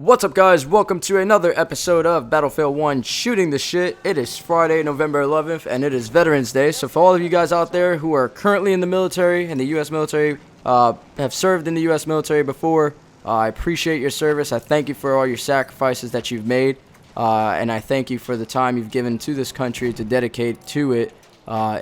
What's up, guys? Welcome to another episode of Battlefield 1 Shooting the Shit. It is Friday, November 11th, and it is Veterans Day. So for all of you guys out there who are currently in the military, in the U.S. military, have served in the U.S. military before, I appreciate your service. I thank you for all your sacrifices that you've made, and I thank you for the time you've given to this country to dedicate to it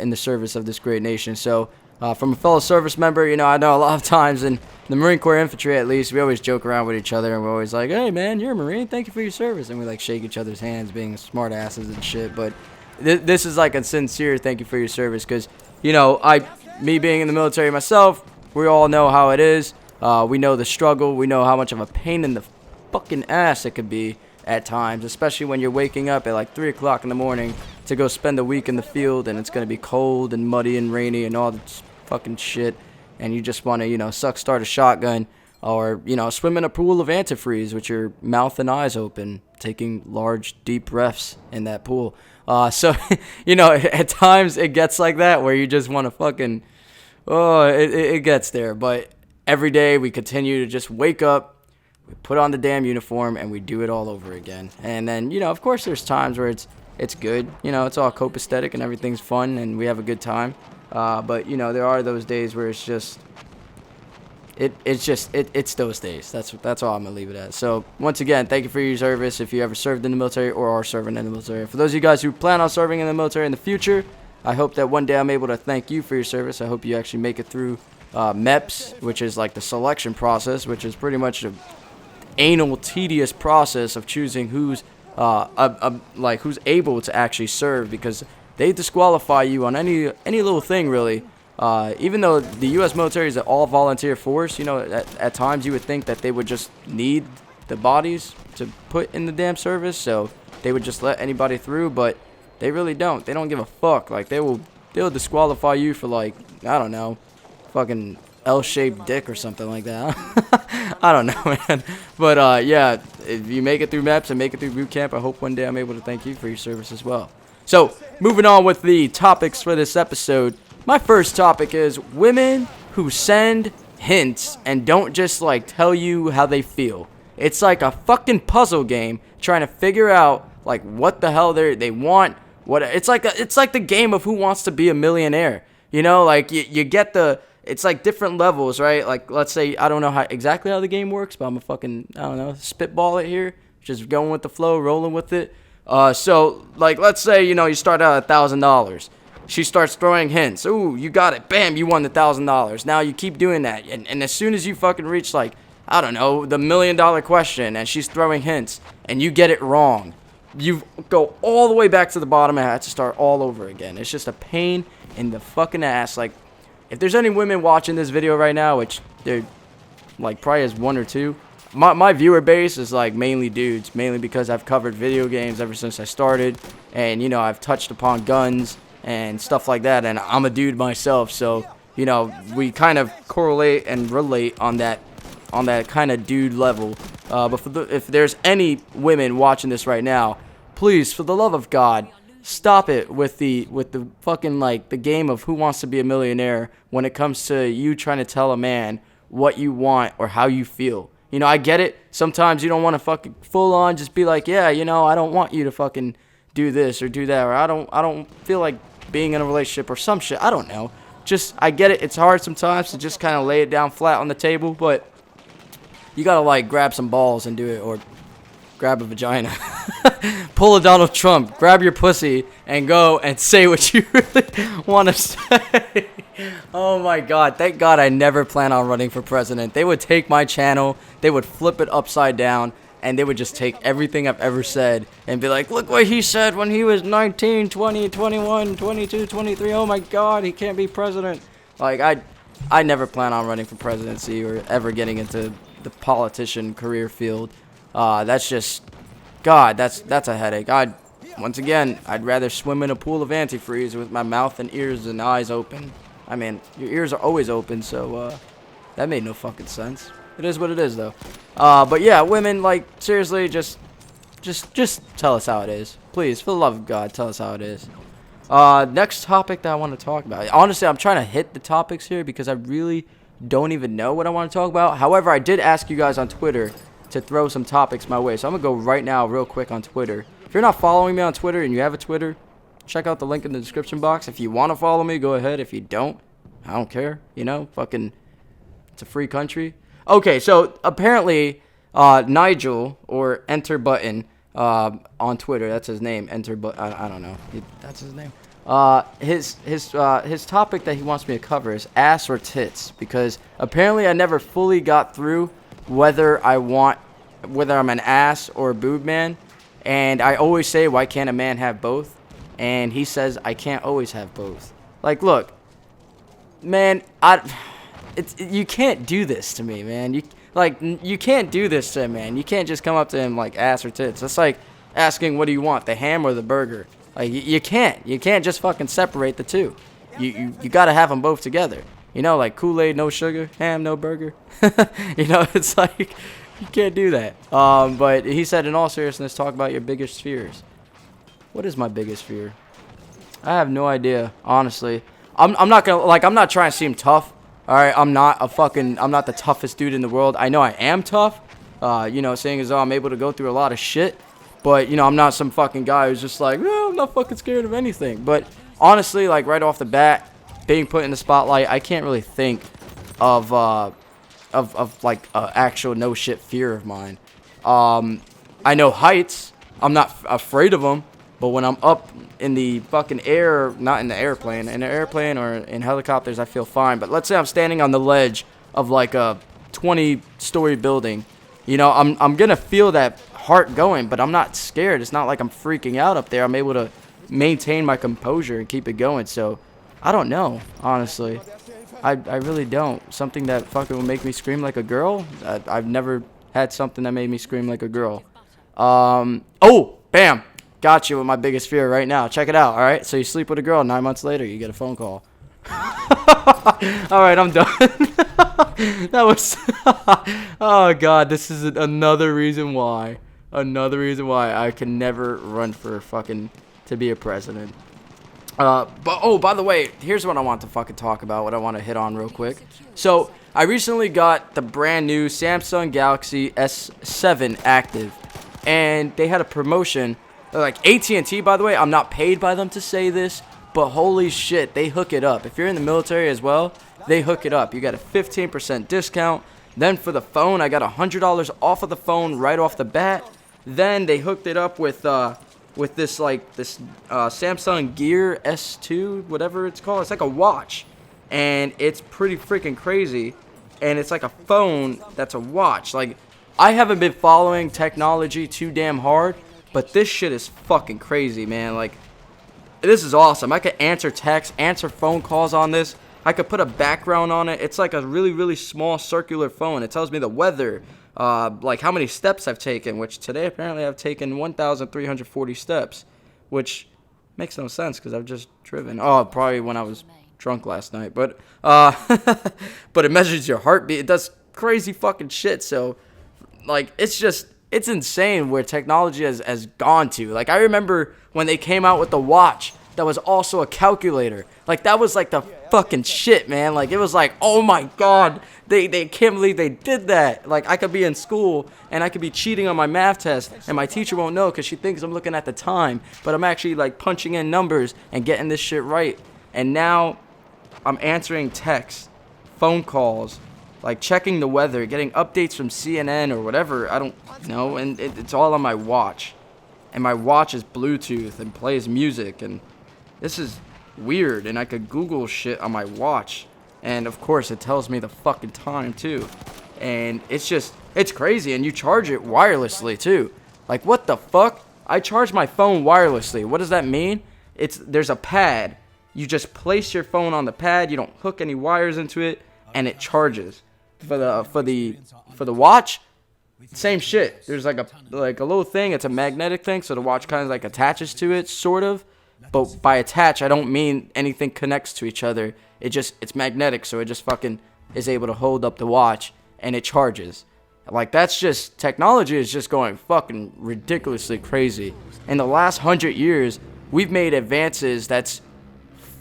in the service of this great nation. So from a fellow service member, I know a lot of times in the Marine Corps infantry, at least, we always joke around with each other, and we're always like, hey, man, you're a Marine, thank you for your service, and we like shake each other's hands being smart asses and shit. But this is like a sincere thank you for your service, because me being in the military myself, we all know how it is. We know the struggle. We know how much of a pain in the fucking ass it could be at times, especially when you're waking up at like 3 o'clock in the morning to go spend a week in the field, and it's going to be cold and muddy and rainy and all this fucking shit, and you just want to, start a shotgun or, swim in a pool of antifreeze with your mouth and eyes open, taking large, deep breaths in that pool. So, at times it gets like that where you just want to fucking, it gets there. But every day we continue to just wake up, we put on the damn uniform, and we do it all over again. And then, of course there's times where it's good. It's all copacetic and everything's fun and we have a good time. But there are those days where it's just it's those days. That's all I'm gonna leave it at. So once again, thank you for your service if you ever served in the military or are serving in the military. For those of you guys who plan on serving in the military in the future, I hope that one day I'm able to thank you for your service. I hope you actually make it through MEPS, which is like the selection process, which is pretty much an anal, tedious process of choosing who's who's able to actually serve, because they disqualify you on any little thing, really. Even though the U.S. military is an all-volunteer force, at times you would think that they would just need the bodies to put in the damn service, so they would just let anybody through, but they really don't. They don't give a fuck. Like, they'll disqualify you for, like, I don't know, fucking L-shaped dick or something like that. I don't know, man. But, yeah, if you make it through MEPS and make it through boot camp, I hope one day I'm able to thank you for your service as well. So, moving on with the topics for this episode. My first topic is women who send hints and don't just, tell you how they feel. It's like a fucking puzzle game trying to figure out, what the hell they want. It's like the game of Who Wants to Be a Millionaire. You get it's like different levels, right? Like, let's say, I don't know exactly how the game works, but I'm spitball it here. Just going with the flow, rolling with it. So, let's say, you start out at $1,000. She starts throwing hints. Ooh, you got it. Bam, you won the $1,000. Now you keep doing that. And as soon as you fucking reach, the $1 million question, and she's throwing hints, and you get it wrong, you go all the way back to the bottom and have to start all over again. It's just a pain in the fucking ass. If there's any women watching this video right now, which there, probably is one or two, my viewer base is mainly dudes, mainly because I've covered video games ever since I started, and I've touched upon guns and stuff like that, and I'm a dude myself, so we kind of correlate and relate on that kind of dude level. But if there's any women watching this right now, please, for the love of God, stop it with the fucking the game of Who Wants to Be a Millionaire when it comes to you trying to tell a man what you want or how you feel. I get it. Sometimes you don't want to fucking full on just be like, yeah, I don't want you to fucking do this or do that, or I don't feel like being in a relationship or some shit. I don't know. I get it. It's hard sometimes to just kind of lay it down flat on the table, but you gotta grab some balls and do it, or grab a vagina. Pull a Donald Trump, grab your pussy, and go and say what you really want to say. Oh my God. Thank God I never plan on running for president. They would take my channel, they would flip it upside down, and they would just take everything I've ever said and be like, look what he said when he was 19, 20, 21, 22, 23. Oh my God, he can't be president. I never plan on running for presidency or ever getting into the politician career field. That's just, God, that's a headache. Once again, I'd rather swim in a pool of antifreeze with my mouth and ears and eyes open. I mean, your ears are always open, so that made no fucking sense. It is what it is, though. But yeah, women, seriously, just tell us how it is. Please, for the love of God, tell us how it is. Next topic that I want to talk about. Honestly, I'm trying to hit the topics here because I really don't even know what I want to talk about. However, I did ask you guys on Twitter to throw some topics my way. So I'm going to go right now real quick on Twitter. If you're not following me on Twitter and you have a Twitter, check out the link in the description box. If you want to follow me, go ahead. If you don't, I don't care. You know, fucking, it's a free country. Okay, so apparently Nigel, or Enter Button, on Twitter, that's his name, Enter Button, I don't know, that's his name. His topic that he wants me to cover is ass or tits, because apparently I never fully got through whether I'm an ass or a boob man, and I always say, why can't a man have both? And he says I can't always have both. Like, look, man, you can't do this to me, man. You can't do this to him, man. You can't just come up to him like ass or tits. That's like asking, what do you want, the ham or the burger? Like, you can't. You can't just fucking separate the two. You gotta have them both together. You know, like Kool-Aid, no sugar, ham, no burger. You know, it's like, you can't do that. But he said, in all seriousness, talk about your biggest fears. What is my biggest fear? I have no idea, honestly. I'm not gonna, like, I'm not trying to seem tough. Alright, I'm not the toughest dude in the world. I know I am tough. You know, saying as though I'm able to go through a lot of shit. But, you know, I'm not some fucking guy who's just like, oh, I'm not fucking scared of anything. But honestly, like, right off the bat, being put in the spotlight, I can't really think of like, actual no shit fear of mine. I know heights. I'm not afraid of them. But when I'm up in the fucking air, not in the airplane, or in helicopters, I feel fine. But let's say I'm standing on the ledge of like a 20-story building. You know, I'm gonna feel that heart going, but I'm not scared. It's not like I'm freaking out up there. I'm able to maintain my composure and keep it going. So I don't know, honestly. I really don't. Something that fucking would make me scream like a girl? I've never had something that made me scream like a girl. Oh, bam. Got you with my biggest fear right now. Check it out, all right? So you sleep with a girl, 9 months later, you get a phone call. All right, I'm done. That was... Oh, God, this is another reason why. Another reason why I can never run for fucking... to be a president. But, oh, by the way, here's what I want to fucking talk about, what I want to hit on real quick. So, I recently got the brand new Samsung Galaxy S7 active. And they had a promotion... Like, AT&T, by the way, I'm not paid by them to say this, but holy shit, they hook it up. If you're in the military as well, they hook it up. You got a 15% discount. Then for the phone, I got $100 off of the phone right off the bat. Then they hooked it up with this Samsung Gear S2, whatever it's called. It's like a watch, and it's pretty freaking crazy. And it's like a phone that's a watch. Like, I haven't been following technology too damn hard, but this shit is fucking crazy, man. Like, this is awesome. I could answer texts, answer phone calls on this. I could put a background on it. It's like a really, really small circular phone. It tells me the weather, like how many steps I've taken, which today apparently I've taken 1,340 steps, which makes no sense because I've just driven. Oh, probably when I was drunk last night. But, but it measures your heartbeat. It does crazy fucking shit. So, like, it's insane where technology has gone to. Like, I remember when they came out with the watch that was also a calculator. Like, that was like the fucking shit, man. Like, it was like, oh my God, they can't believe they did that. Like, I could be in school and I could be cheating on my math test and my teacher won't know because she thinks I'm looking at the time, but I'm actually like punching in numbers and getting this shit right. And now I'm answering texts, phone calls, like checking the weather, getting updates from CNN or whatever, I don't know, and it's all on my watch. And my watch is Bluetooth and plays music, and this is weird, and I could Google shit on my watch, and of course it tells me the fucking time too. And it's crazy, and you charge it wirelessly too. Like, what the fuck? I charge my phone wirelessly. What does that mean? There's a pad. You just place your phone on the pad, you don't hook any wires into it, and it charges. For the watch, same shit. There's like a little thing. It's a magnetic thing, so the watch kind of like attaches to it, sort of. But by attach, I don't mean anything connects to each other. It's magnetic, so it just fucking is able to hold up the watch and it charges. Like, that's just, technology is just going fucking ridiculously crazy. In the last 100 years, we've made advances that's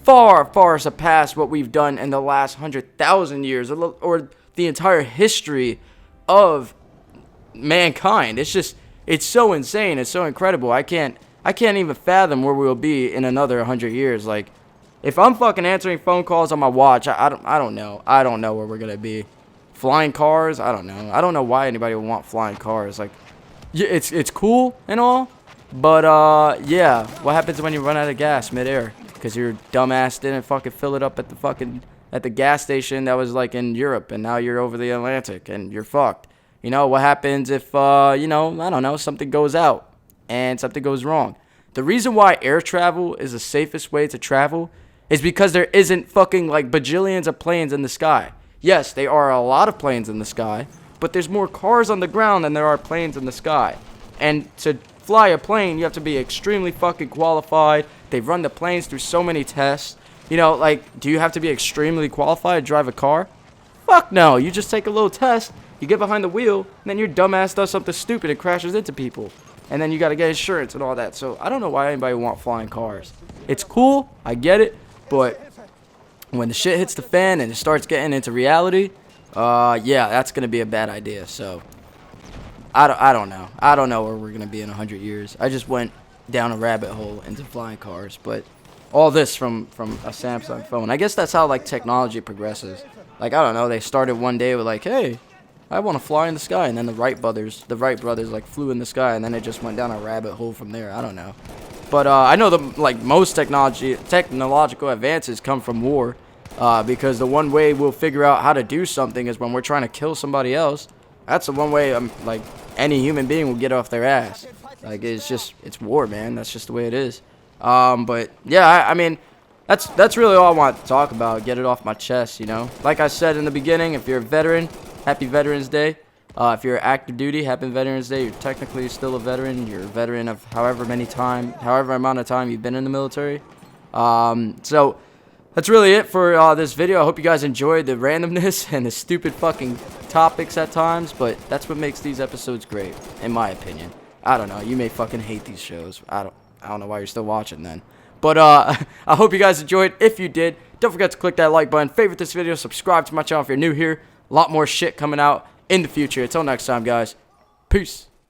far, far surpassed what we've done in the last 100,000 years, or the entire history of mankind. It's so insane. It's so incredible. I can't even fathom where we'll be in another 100 years. Like, if I'm fucking answering phone calls on my watch, I don't know. I don't know where we're gonna be. Flying cars, I don't know. I don't know why anybody would want flying cars. Like, yeah, it's cool and all, but yeah, what happens when you run out of gas midair because your dumbass didn't fucking fill it up at the gas station that was like in Europe, and now you're over the Atlantic and you're fucked. You know, what happens if you know, I don't know, something goes out and something goes wrong? The reason why air travel is the safest way to travel is because there isn't fucking like bajillions of planes in the sky. Yes, there are a lot of planes in the sky, but there's more cars on the ground than there are planes in the sky. And to fly a plane, you have to be extremely fucking qualified. They've run the planes through so many tests. You know, like, do you have to be extremely qualified to drive a car? Fuck no. You just take a little test, you get behind the wheel, and then your dumbass does something stupid and crashes into people. And then you gotta get insurance and all that. So I don't know why anybody would want flying cars. It's cool, I get it, but when the shit hits the fan and it starts getting into reality, yeah, that's gonna be a bad idea. So I don't know. I don't know where we're gonna be in 100 years. I just went down a rabbit hole into flying cars, but all this from a Samsung phone. I guess that's how like technology progresses. Like, I don't know, they started one day with like, hey, I want to fly in the sky, and then the Wright brothers like flew in the sky, and then it just went down a rabbit hole from there. I don't know. But I know like most technological advances come from war, because the one way we'll figure out how to do something is when we're trying to kill somebody else. That's the one way like any human being will get off their ass. Like, it's war, man. That's just the way it is. But yeah, I mean, that's really all I want to talk about. Get it off my chest, you know. Like I said in the beginning, if you're a veteran, happy Veterans Day. If you're active duty, happy Veterans Day. You're technically still a veteran. You're a veteran of however amount of time you've been in the military. So that's really it for this video. I hope you guys enjoyed the randomness and the stupid fucking topics at times, but that's what makes these episodes great, in my opinion. I don't know. You may fucking hate these shows. I don't know why you're still watching then. But I hope you guys enjoyed. If you did, don't forget to click that like button, favorite this video, subscribe to my channel if you're new here. A lot more shit coming out in the future. Until next time, guys. Peace.